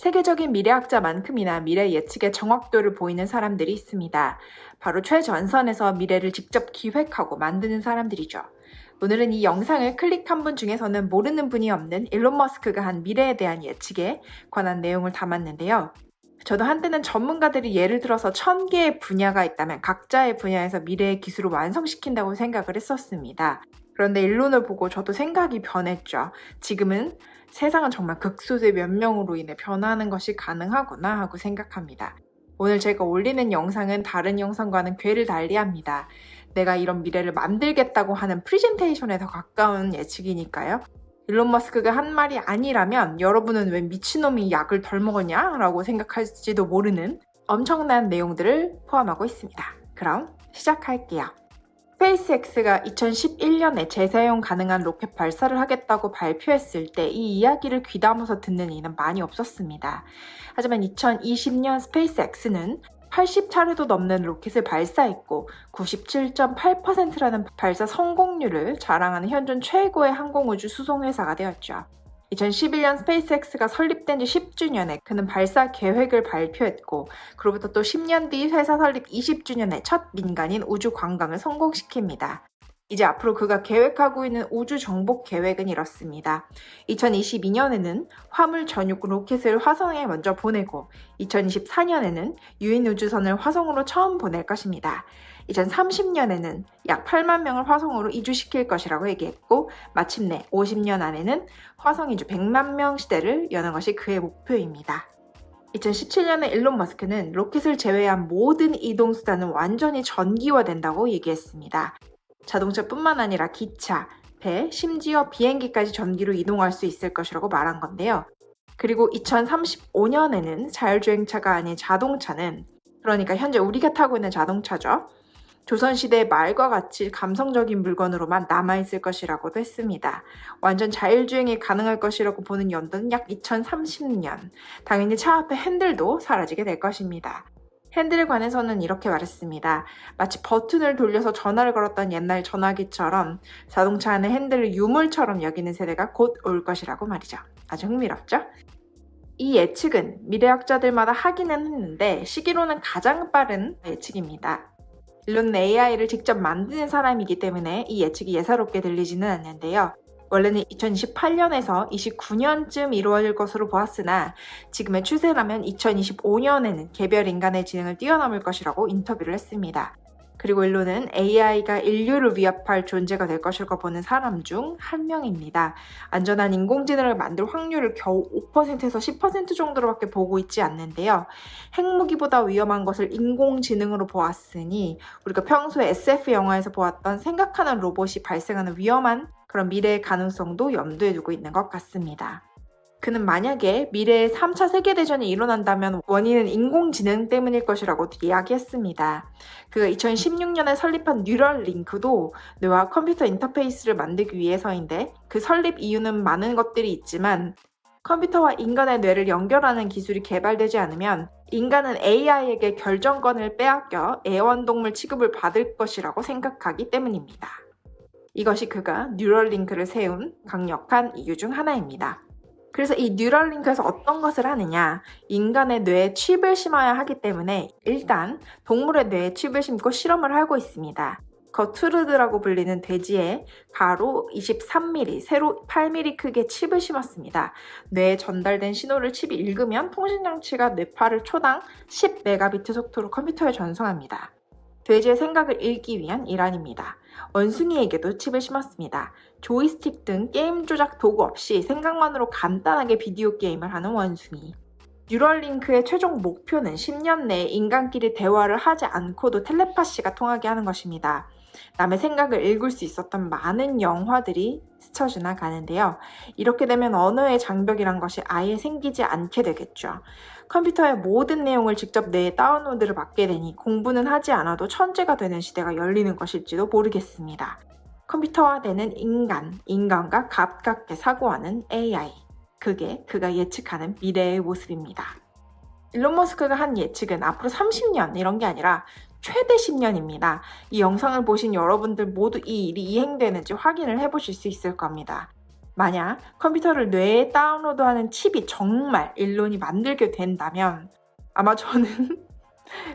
세계적인 미래학자만큼이나 미래 예측의 정확도를 보이는 사람들이 있습니다. 바로 최전선에서 미래를 직접 기획하고 만드는 사람들이죠. 오늘은 이 영상을 클릭한 분 중에서는 모르는 분이 없는 일론 머스크가 한 미래에 대한 예측에 관한 내용을 담았는데요. 저도 한때는 전문가들이 예를 들어서 1000개의 분야가 있다면 각자의 분야에서 미래의 기술을 완성시킨다고 생각을 했었습니다. 그런데 일론을 보고 저도 생각이 변했죠. 지금은 세상은 정말 극소수의 몇 명으로 인해 변화하는 것이 가능하구나 하고 생각합니다. 오늘 제가 올리는 영상은 다른 영상과는 궤를 달리합니다. 내가 이런 미래를 만들겠다고 하는 프리젠테이션에 더 가까운 예측이니까요. 일론 머스크가 한 말이 아니라면 여러분은 왜 미친놈이 약을 덜 먹었냐? 라고 생각할지도 모르는 엄청난 내용들을 포함하고 있습니다. 그럼 시작할게요. 스페이스X가 2011년에 재사용 가능한 로켓 발사를 하겠다고 발표했을 때 이 이야기를 귀담아서 듣는 이는 많이 없었습니다. 하지만 2020년 스페이스X는 80차례도 넘는 로켓을 발사했고 97.8%라는 발사 성공률을 자랑하는 현존 최고의 항공우주 수송회사가 되었죠. 2011년 스페이스X가 설립된 지 10주년에 그는 발사 계획을 발표했고 그로부터 또 10년 뒤 회사 설립 20주년에 첫 민간인 우주 관광을 성공시킵니다. 이제 앞으로 그가 계획하고 있는 우주 정복 계획은 이렇습니다. 2022년에는 화물 전용 로켓을 화성에 먼저 보내고 2024년에는 유인 우주선을 화성으로 처음 보낼 것입니다. 2030년에는 약 8만 명을 화성으로 이주시킬 것이라고 얘기했고 마침내 50년 안에는 화성 이주 100만 명 시대를 여는 것이 그의 목표입니다. 2017년에 일론 머스크는 로켓을 제외한 모든 이동수단은 완전히 전기화된다고 얘기했습니다. 자동차뿐만 아니라 기차, 배, 심지어 비행기까지 전기로 이동할 수 있을 것이라고 말한 건데요. 그리고 2035년에는 자율주행차가 아닌 자동차는, 그러니까 현재 우리가 타고 있는 자동차죠. 조선시대의 말과 같이 감성적인 물건으로만 남아있을 것이라고도 했습니다. 완전 자율주행이 가능할 것이라고 보는 연도는 약 2030년. 당연히 차 앞에 핸들도 사라지게 될 것입니다. 핸들에 관해서는 이렇게 말했습니다. 마치 버튼을 돌려서 전화를 걸었던 옛날 전화기처럼 자동차 안의 핸들을 유물처럼 여기는 세대가 곧 올 것이라고 말이죠. 아주 흥미롭죠? 이 예측은 미래학자들마다 하기는 했는데 시기로는 가장 빠른 예측입니다. 일론은 AI를 직접 만드는 사람이기 때문에 이 예측이 예사롭게 들리지는 않는데요. 원래는 2028년에서 29년쯤 이루어질 것으로 보았으나 지금의 추세라면 2025년에는 개별 인간의 지능을 뛰어넘을 것이라고 인터뷰를 했습니다. 그리고 일론은 AI가 인류를 위협할 존재가 될 것이라고 보는 사람 중 한 명입니다. 안전한 인공지능을 만들 확률을 겨우 5%에서 10% 정도로밖에 보고 있지 않는데요. 핵무기보다 위험한 것을 인공지능으로 보았으니 우리가 평소에 SF 영화에서 보았던 생각하는 로봇이 발생하는 위험한 그런 미래의 가능성도 염두에 두고 있는 것 같습니다. 그는 만약에 미래에 3차 세계대전이 일어난다면 원인은 인공지능 때문일 것이라고 이야기했습니다. 그가 2016년에 설립한 뉴럴링크도 뇌와 컴퓨터 인터페이스를 만들기 위해서인데 그 설립 이유는 많은 것들이 있지만 컴퓨터와 인간의 뇌를 연결하는 기술이 개발되지 않으면 인간은 AI에게 결정권을 빼앗겨 애완동물 취급을 받을 것이라고 생각하기 때문입니다. 이것이 그가 뉴럴링크를 세운 강력한 이유 중 하나입니다. 그래서 이 뉴럴링크에서 어떤 것을 하느냐, 인간의 뇌에 칩을 심어야 하기 때문에 일단 동물의 뇌에 칩을 심고 실험을 하고 있습니다. 거투르드라고 불리는 돼지에 가로 23mm, 세로 8mm 크기의 칩을 심었습니다. 뇌에 전달된 신호를 칩이 읽으면 통신장치가 뇌파를 초당 10메가비트 속도로 컴퓨터에 전송합니다. 돼지의 생각을 읽기 위한 일환입니다. 원숭이에게도 칩을 심었습니다. 조이스틱 등 게임 조작 도구 없이 생각만으로 간단하게 비디오 게임을 하는 원숭이. 뉴럴링크의 최종 목표는 10년 내에 인간끼리 대화를 하지 않고도 텔레파시가 통하게 하는 것입니다. 남의 생각을 읽을 수 있었던 많은 영화들이 스쳐 지나가는데요. 이렇게 되면 언어의 장벽이란 것이 아예 생기지 않게 되겠죠. 컴퓨터의 모든 내용을 직접 뇌에 다운로드를 받게 되니 공부는 하지 않아도 천재가 되는 시대가 열리는 것일지도 모르겠습니다. 컴퓨터화되는 인간과 가깝게 사고하는 AI. 그게 그가 예측하는 미래의 모습입니다. 일론 머스크가 한 예측은 앞으로 30년 이런 게 아니라 최대 10년입니다. 이 영상을 보신 여러분들 모두 이 일이 이행되는지 확인을 해보실 수 있을 겁니다. 만약 컴퓨터를 뇌에 다운로드하는 칩이 정말 일론이 만들게 된다면 아마 저는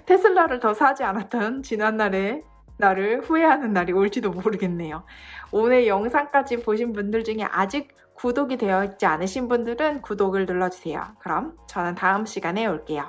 테슬라를 더 사지 않았던 지난날의 나를 후회하는 날이 올지도 모르겠네요. 오늘 영상까지 보신 분들 중에 아직 구독이 되어 있지 않으신 분들은 구독을 눌러주세요. 그럼 저는 다음 시간에 올게요.